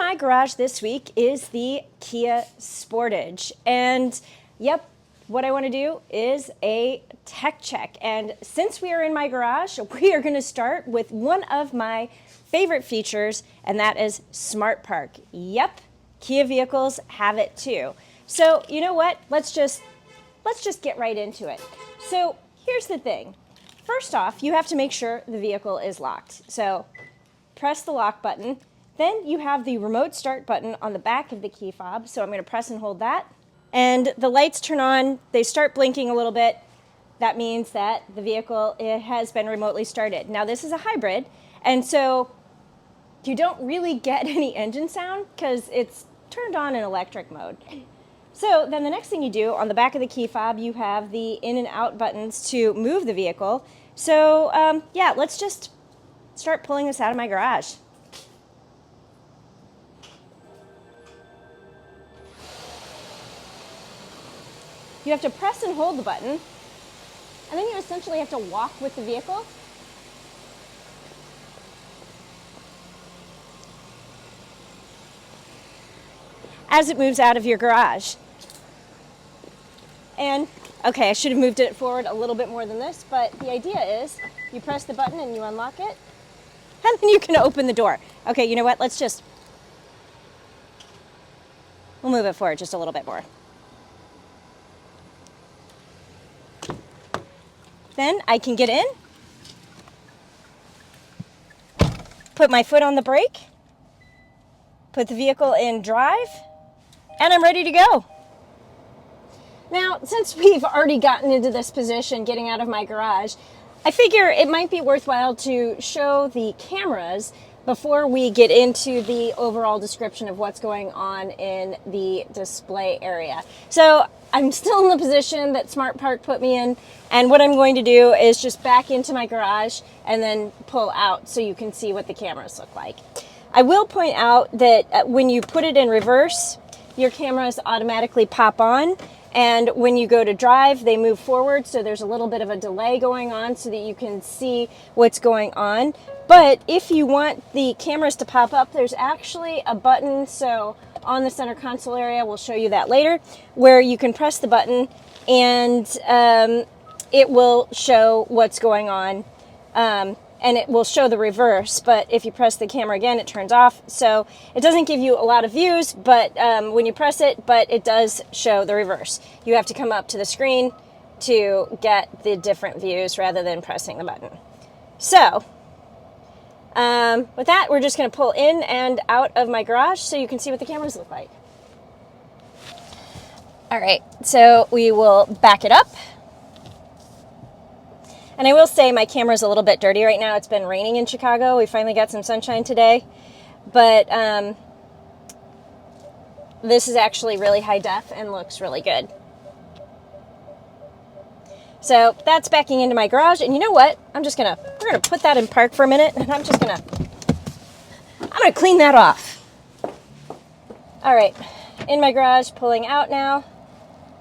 my garage this week is the Kia Sportage. And yep, what I want to do is a tech check. And since we are in my garage, we are going to start with one of my favorite features, and that is Smart Park. Yep, Kia vehicles have it too. So you know what? Let's just get right into it. So here's the thing. First off, you have to make sure the vehicle is locked. So press the lock button. Then you have the remote start button on the back of the key fob. So I'm going to press and hold that. And the lights turn on. They start blinking a little bit. That means that the vehicle has been remotely started. Now this is a hybrid, and so you don't really get any engine sound because it's turned on in electric mode. So then the next thing you do, on the back of the key fob, you have the in and out buttons to move the vehicle. So yeah, let's just start pulling this out of my garage. You have to press and hold the button, and then you essentially have to walk with the vehicle. As it moves out of your garage. And, okay, I should have moved it forward a little bit more than this, but the idea is you press the button and you unlock it, and then you can open the door. Okay, you know what? We'll move it forward just a little bit more. Then I can get in, put my foot on the brake, put the vehicle in drive, and I'm ready to go. Now, since we've already gotten into this position, getting out of my garage, I figure it might be worthwhile to show the cameras before we get into the overall description of what's going on in the display area. So I'm still in the position that Smart Park put me in, and what I'm going to do is just back into my garage and then pull out so you can see what the cameras look like. I will point out that when you put it in reverse, your cameras automatically pop on, and when you go to drive, they move forward, so there's a little bit of a delay going on so that you can see what's going on. But if you want the cameras to pop up, there's actually a button, so on the center console area, we'll show you that later, where you can press the button and it will show what's going on. And it will show the reverse, but if you press the camera again, it turns off. So it doesn't give you a lot of views, but when you press it, but it does show the reverse. You have to come up to the screen to get the different views rather than pressing the button. So with that, we're just going to pull in and out of my garage so you can see what the cameras look like. All right, so we will back it up. And I will say my camera's a little bit dirty right now. It's been raining in Chicago. We finally got some sunshine today. But this is actually really high def and looks really good. So that's backing into my garage. And you know what? we're gonna put that in park for a minute, and I'm gonna clean that off. All right, in my garage, pulling out now.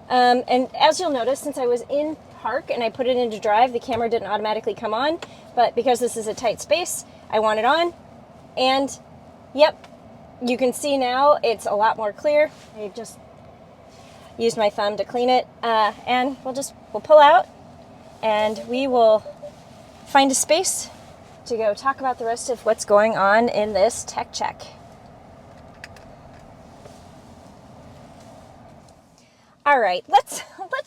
And as you'll notice, since I was in park and I put it into drive, the camera didn't automatically come on, but because this is a tight space, I want it on. And yep, you can see now it's a lot more clear. I just used my thumb to clean it, and we'll pull out and we will find a space to go talk about the rest of what's going on in this tech check. All right, let's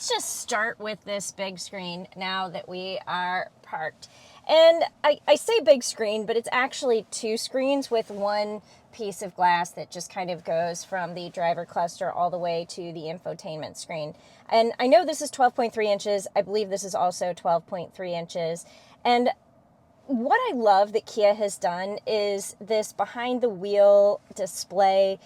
just start with this big screen now that we are parked. And I say big screen, but it's actually two screens with one piece of glass that just kind of goes from the driver cluster all the way to the infotainment screen. And I know this is 12.3 inches. I believe this is also 12.3 inches. And what I love that Kia has done is this behind the wheel display.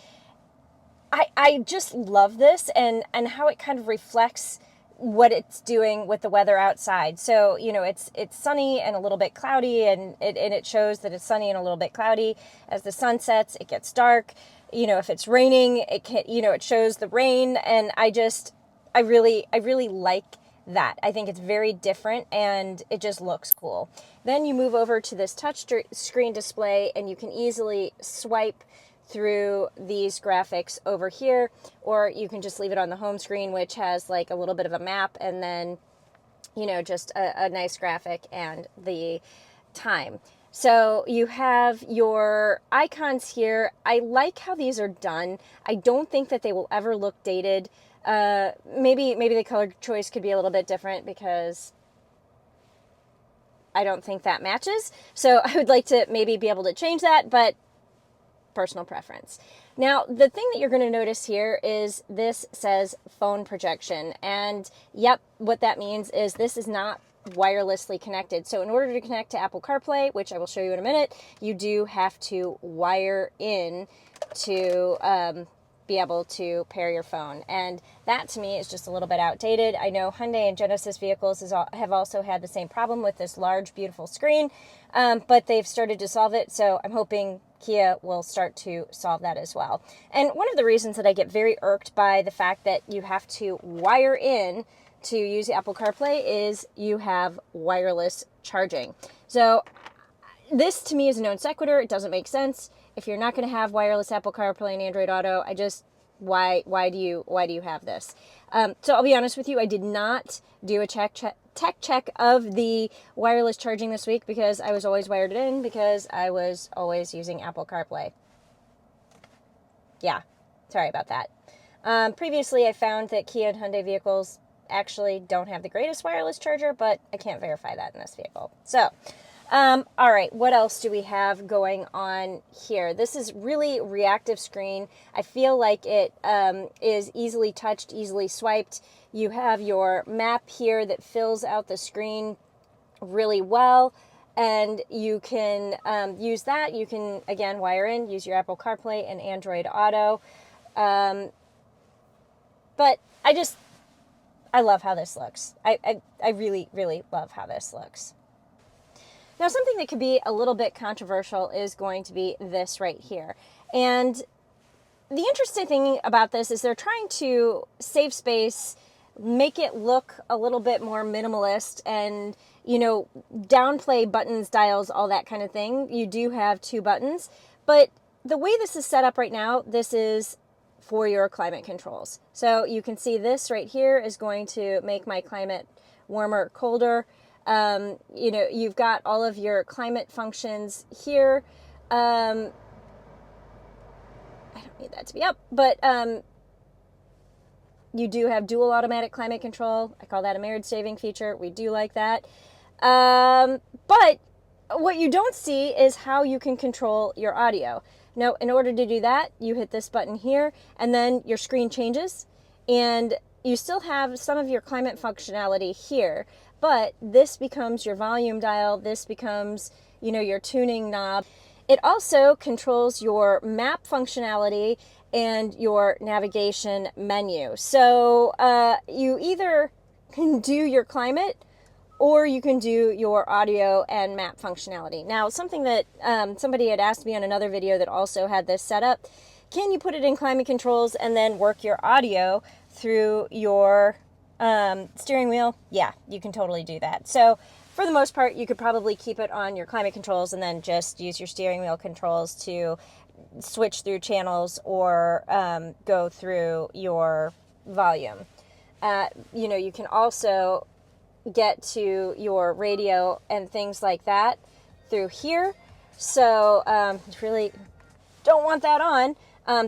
I just love this and how it kind of reflects what it's doing with the weather outside. So, you know, it's sunny and a little bit cloudy, and it shows that it's sunny and a little bit cloudy. As the sun sets, it gets dark. You know, if it's raining, it shows the rain, and I really like that. I think it's very different and it just looks cool. Then you move over to this touch screen display and you can easily swipe through these graphics over here, or you can just leave it on the home screen, which has like a little bit of a map and then, you know, just a nice graphic and the time. So you have your icons here. I like how these are done. I don't think that they will ever look dated. Maybe the color choice could be a little bit different because I don't think that matches. So I would like to maybe be able to change that, but personal preference. Now, the thing that you're going to notice here is this says phone projection. And yep, what that means is this is not wirelessly connected. So in order to connect to Apple CarPlay, which I will show you in a minute, you do have to wire in to be able to pair your phone. And that to me is just a little bit outdated. I know Hyundai and Genesis vehicles have also had the same problem with this large, beautiful screen, but they've started to solve it. So I'm hoping Kia will start to solve that as well. And one of the reasons that I get very irked by the fact that you have to wire in to use Apple CarPlay is you have wireless charging. So this to me is a non sequitur. It doesn't make sense. If you're not going to have wireless Apple CarPlay and Android Auto, why do you have this? So I'll be honest with you, I did not do a tech check of the wireless charging this week because I was always wired it in because I was always using Apple CarPlay. Yeah, sorry about that. Previously, I found that Kia and Hyundai vehicles actually don't have the greatest wireless charger, but I can't verify that in this vehicle. So, all right, what else do we have going on here? This is really reactive screen. I feel like it is easily touched, easily swiped. You have your map here that fills out the screen really well, and you can use that. You can, again, wire in, use your Apple CarPlay and Android Auto. But I love how this looks. I really, really love how this looks. Now, something that could be a little bit controversial is going to be this right here. And the interesting thing about this is they're trying to save space, make it look a little bit more minimalist, and, you know, downplay buttons, dials, all that kind of thing. You do have 2 buttons, but the way this is set up right now, this is for your climate controls. So you can see this right here is going to make my climate warmer, colder. You know, you've got all of your climate functions here. I don't need that to be up, but you do have dual automatic climate control. I call that a marriage saving feature. We do like that. But what you don't see is how you can control your audio. Now, in order to do that, you hit this button here, and then your screen changes, and you still have some of your climate functionality here, but this becomes your volume dial. This becomes, you know, your tuning knob. It also controls your map functionality and your navigation menu. So you either can do your climate or you can do your audio and map functionality. Now, something that somebody had asked me on another video that also had this set up, can you put it in climate controls and then work your audio through your steering wheel? Yeah, you can totally do that. So for the most part, you could probably keep it on your climate controls and then just use your steering wheel controls to switch through channels or go through your volume. You know, you can also get to your radio and things like that through here. So really don't want that on.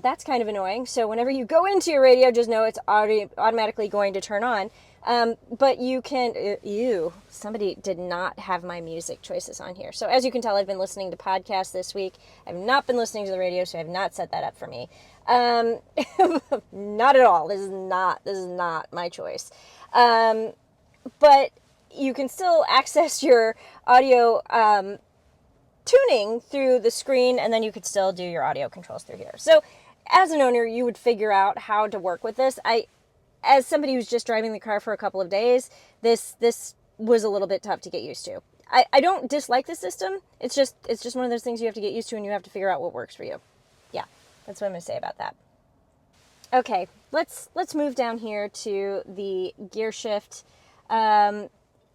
That's kind of annoying. So whenever you go into your radio, just know it's automatically going to turn on. But you can, somebody did not have my music choices on here. So as you can tell, I've been listening to podcasts this week. I've not been listening to the radio, so I have not set that up for me. Not at all. This is not my choice. But you can still access your audio tuning through the screen, and then you could still do your audio controls through here. So as an owner, you would figure out how to work with this. As somebody who's just driving the car for a couple of days, this was a little bit tough to get used to. I don't dislike the system. It's just one of those things you have to get used to, and you have to figure out what works for you. Yeah, that's what I'm going to say about that. Okay, let's move down here to the gear shift.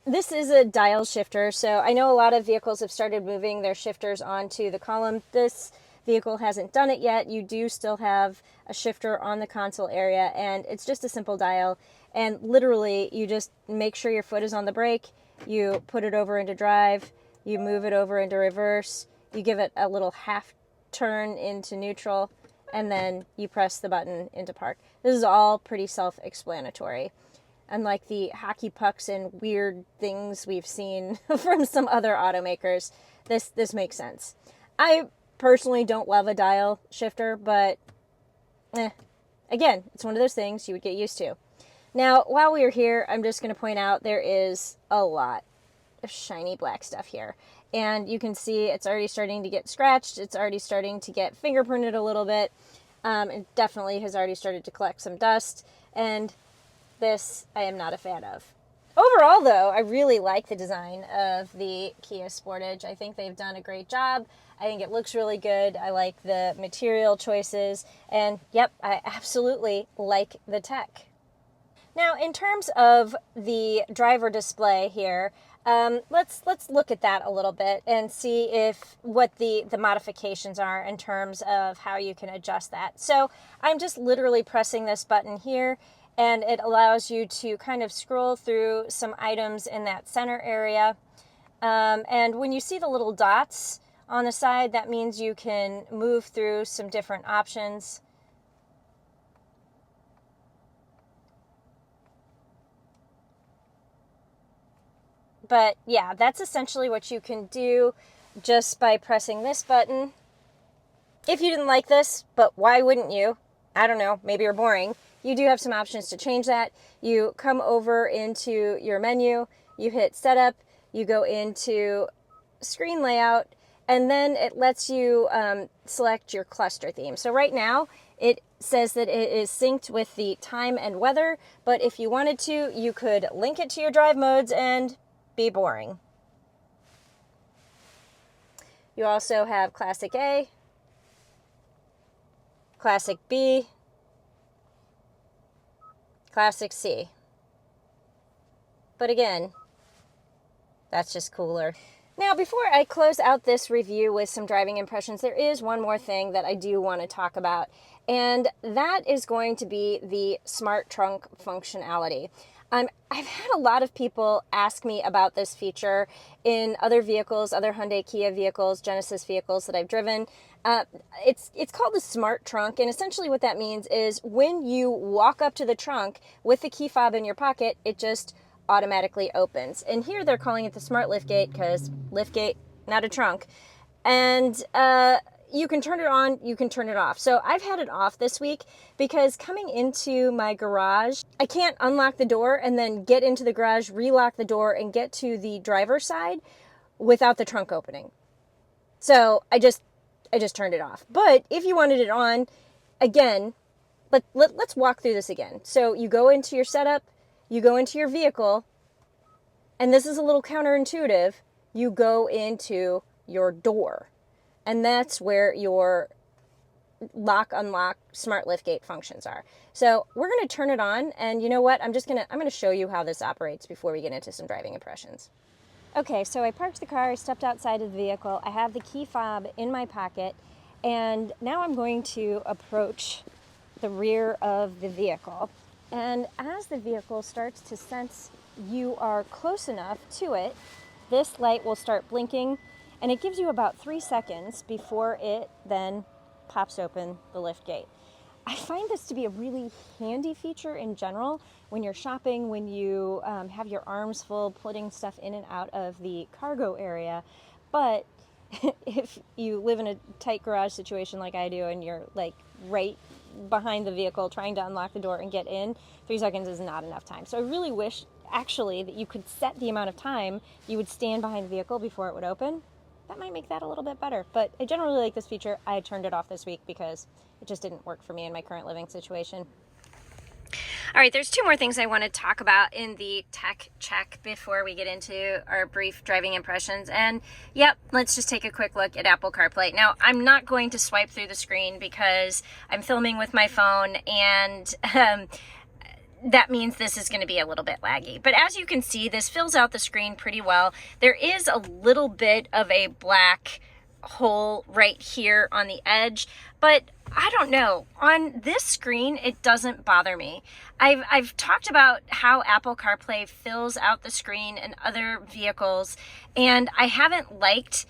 This is a dial shifter, so I know a lot of vehicles have started moving their shifters onto the column. This vehicle hasn't done it yet, you do still have a shifter on the console area, and it's just a simple dial. And literally, you just make sure your foot is on the brake, you put it over into drive, you move it over into reverse, you give it a little half turn into neutral, and then you press the button into park. This is all pretty self-explanatory. Unlike the hockey pucks and weird things we've seen from some other automakers, this makes sense. I personally don't love a dial shifter, but again, it's one of those things you would get used to. Now, while we are here, I'm just going to point out there is a lot of shiny black stuff here. And you can see it's already starting to get scratched. It's already starting to get fingerprinted a little bit. It definitely has already started to collect some dust. And this I am not a fan of. Overall, though, I really like the design of the Kia Sportage. I think they've done a great job. I think it looks really good. I like the material choices. And yep, I absolutely like the tech. Now, in terms of the driver display here, let's look at that a little bit and see what the modifications are in terms of how you can adjust that. So I'm just literally pressing this button here, and it allows you to kind of scroll through some items in that center area. And when you see the little dots on the side, that means you can move through some different options. But yeah, that's essentially what you can do just by pressing this button. If you didn't like this, but why wouldn't you? I don't know, maybe you're boring. You do have some options to change that. You come over into your menu, you hit setup, you go into screen layout, and then it lets you select your cluster theme. So right now, it says that it is synced with the time and weather, but if you wanted to, you could link it to your drive modes and be boring. You also have Classic A, Classic B, Classic C. But again, that's just cooler. Now, before I close out this review with some driving impressions, there is one more thing that I do want to talk about, and that is going to be the smart trunk functionality. I've had a lot of people ask me about this feature in other vehicles, other Hyundai, Kia vehicles, Genesis vehicles that I've driven. It's called the smart trunk, and essentially what that means is when you walk up to the trunk with the key fob in your pocket, it just automatically opens. And here they're calling it the smart liftgate because liftgate, not a trunk. And you can turn it on, you can turn it off. So I've had it off this week because coming into my garage, I can't unlock the door and then get into the garage, relock the door, and get to the driver's side without the trunk opening. So I just turned it off. But if you wanted it on, again, let's walk through this again. So you go into your setup, you go into your vehicle, and this is a little counterintuitive, you go into your door. And that's where your lock, unlock, smart liftgate functions are. So we're going to turn it on, and you know what? I'm going to show you how this operates before we get into some driving impressions. Okay, so I parked the car, I stepped outside of the vehicle, I have the key fob in my pocket, and now I'm going to approach the rear of the vehicle. And as the vehicle starts to sense you are close enough to it, this light will start blinking, and it gives you about 3 seconds before it then pops open the liftgate. I find this to be a really handy feature in general when you're shopping, when you have your arms full putting stuff in and out of the cargo area. But if you live in a tight garage situation like I do and you're like right behind the vehicle trying to unlock the door and get in, 3 seconds is not enough time. So I really wish actually that you could set the amount of time you would stand behind the vehicle before it would open. That might make that a little bit better. But I generally like this feature. I turned it off this week because it just didn't work for me in my current living situation. All right, there's 2 more things I want to talk about in the tech check before we get into our brief driving impressions. And yep, let's just take a quick look at Apple CarPlay. Now, I'm not going to swipe through the screen because I'm filming with my phone, and that means this is going to be a little bit laggy. But as you can see, this fills out the screen pretty well. There is a little bit of a black hole right here on the edge, but I don't know, on this screen it doesn't bother me. I've talked about how Apple CarPlay fills out the screen in other vehicles, and I haven't liked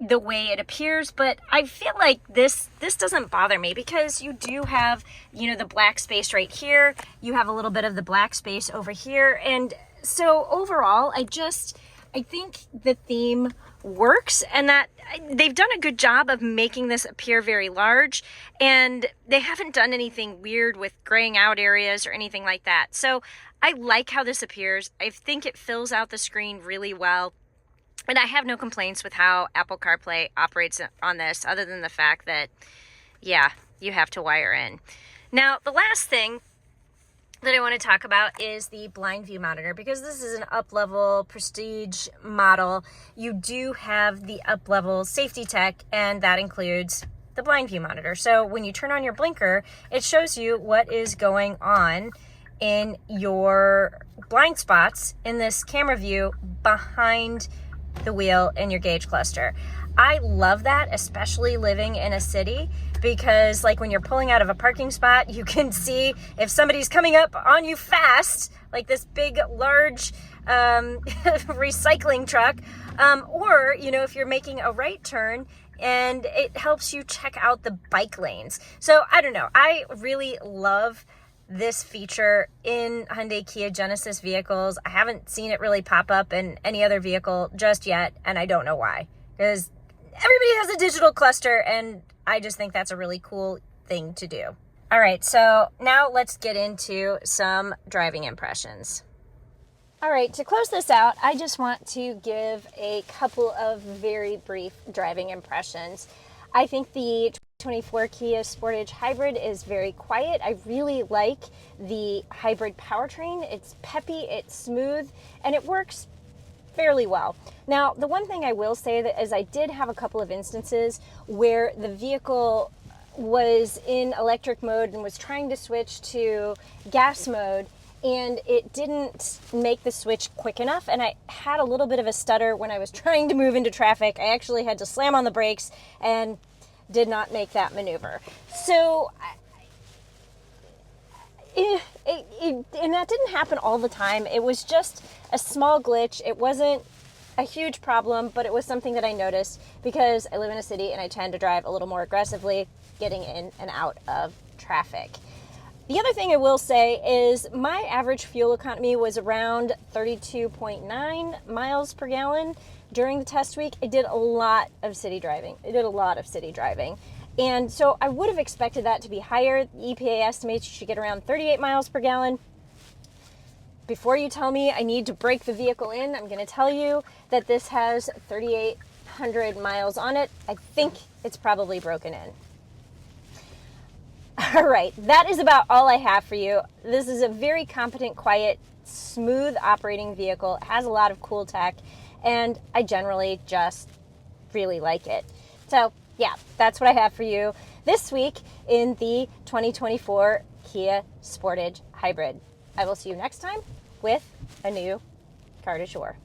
the way it appears, but I feel like this doesn't bother me, because you do have, you know, the black space right here, you have a little bit of the black space over here, and so overall I think the theme works, and that they've done a good job of making this appear very large, and they haven't done anything weird with graying out areas or anything like that. So I like how this appears. I think it fills out the screen really well. And I have no complaints with how Apple CarPlay operates on this, other than the fact that, yeah, you have to wire in. Now, the last thing that I want to talk about is the blind view monitor, because this is an up-level prestige model. You do have the up-level safety tech, and that includes the blind view monitor. So when you turn on your blinker, it shows you what is going on in your blind spots in this camera view behind the wheel in your gauge cluster. I love that, especially living in a city, because like when you're pulling out of a parking spot, you can see if somebody's coming up on you fast, like this big, large recycling truck, or, you know, if you're making a right turn, and it helps you check out the bike lanes. So I don't know, I really love this feature in Hyundai, Kia, Genesis vehicles. I haven't seen it really pop up in any other vehicle just yet, and I don't know why, because everybody has a digital cluster, and I just think that's a really cool thing to do. All right, so now let's get into some driving impressions. All right, to close this out, I just want to give a couple of very brief driving impressions. I think the 2024 Kia Sportage Hybrid is very quiet. I really like the hybrid powertrain. It's peppy, it's smooth, and it works fairly well. Now, the one thing I will say that is I did have a couple of instances where the vehicle was in electric mode and was trying to switch to gas mode, and it didn't make the switch quick enough, and I had a little bit of a stutter when I was trying to move into traffic. I actually had to slam on the brakes and did not make that maneuver. So, and that didn't happen all the time. It was just a small glitch. It wasn't a huge problem, but it was something that I noticed because I live in a city and I tend to drive a little more aggressively, getting in and out of traffic. The other thing I will say is my average fuel economy was around 32.9 miles per gallon during the test week. I did a lot of city driving. And so I would have expected that to be higher. The EPA estimates you should get around 38 miles per gallon. Before you tell me I need to break the vehicle in, I'm going to tell you that this has 3,800 miles on it. I think it's probably broken in. All right, that is about all I have for you. This is a very competent, quiet, smooth operating vehicle. It has a lot of cool tech, and I generally just really like it. So yeah, that's what I have for you this week in the 2024 Kia Sportage Hybrid. I will see you next time with a new car to shore.